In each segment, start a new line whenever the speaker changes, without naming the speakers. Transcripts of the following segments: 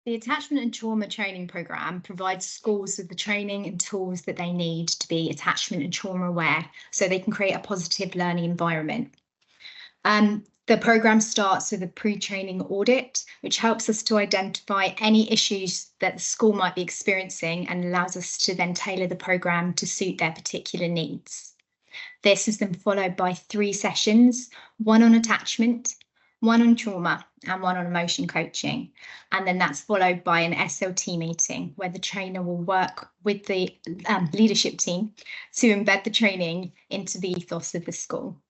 The Attachment and Trauma Training Programme provides schools with the training and tools that they need to be attachment and trauma aware so they can create a positive learning environment. The programme starts with a pre-training audit, which helps us to identify any issues that the school might be experiencing and allows us to then tailor the programme to suit their particular needs. This is then followed by 3 sessions, one on attachment, one on trauma, and one on emotion coaching. And then that's followed by an SLT meeting where the trainer will work with the leadership team to embed the training into the ethos of the school.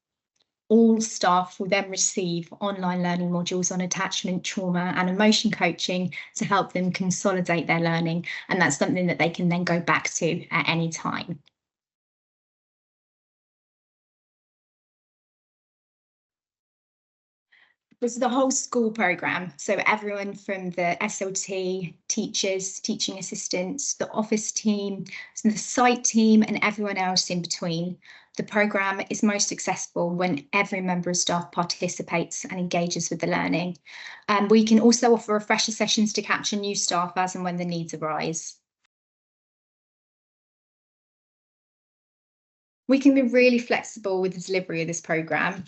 All staff will then receive online learning modules on attachment, trauma, and emotion coaching to help them consolidate their learning. And that's something that they can then go back to at any time. This is the whole school programme, so everyone from the SLT, teachers, teaching assistants, the office team, the site team, and everyone else in between. The programme is most successful when every member of staff participates and engages with the learning. We can also offer refresher sessions to capture new staff as and when the needs arise. We can be really flexible with the delivery of this programme.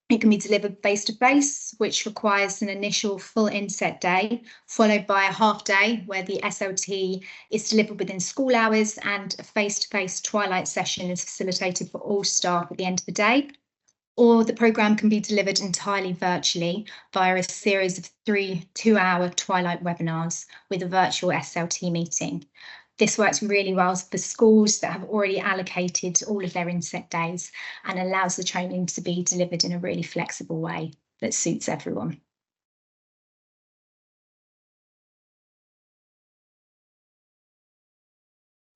It can be delivered face-to-face, which requires an initial full inset day, followed by a half day where the SLT is delivered within school hours and a face-to-face twilight session is facilitated for all staff at the end of the day. Or the programme can be delivered entirely virtually via a series of 3 two-hour twilight webinars with a virtual SLT meeting. This works really well for schools that have already allocated all of their inset days and allows the training to be delivered in a really flexible way that suits everyone.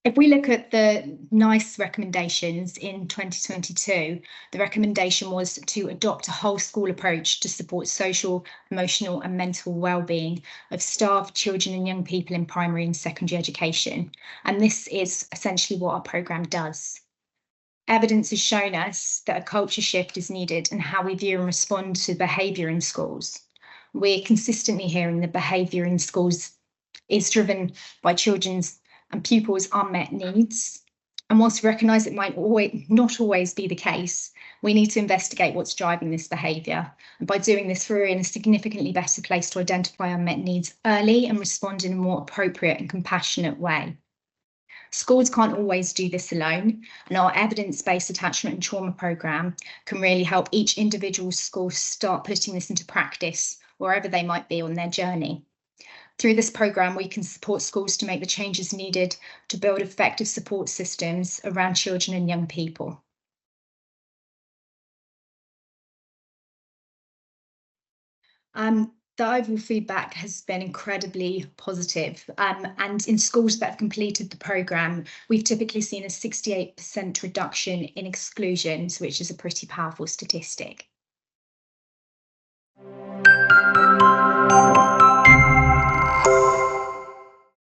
If we look at the NICE recommendations in 2022, the recommendation was to adopt a whole school approach to support social, emotional and mental well-being of staff, children and young people in primary and secondary education. And this is essentially what our programme does. Evidence has shown us that a culture shift is needed in how we view and respond to behaviour in schools. We're consistently hearing that behaviour in schools is driven by children's and pupils' unmet needs. And whilst we recognise it might not always be the case, we need to investigate what's driving this behaviour. And by doing this, we're in a significantly better place to identify unmet needs early and respond in a more appropriate and compassionate way. Schools can't always do this alone, and our evidence-based attachment and trauma programme can really help each individual school start putting this into practice wherever they might be on their journey. Through this programme, we can support schools to make the changes needed to build effective support systems around children and young people. The overall feedback has been incredibly positive. And in schools that have completed the programme, we've typically seen a 68% reduction in exclusions, which is a pretty powerful statistic.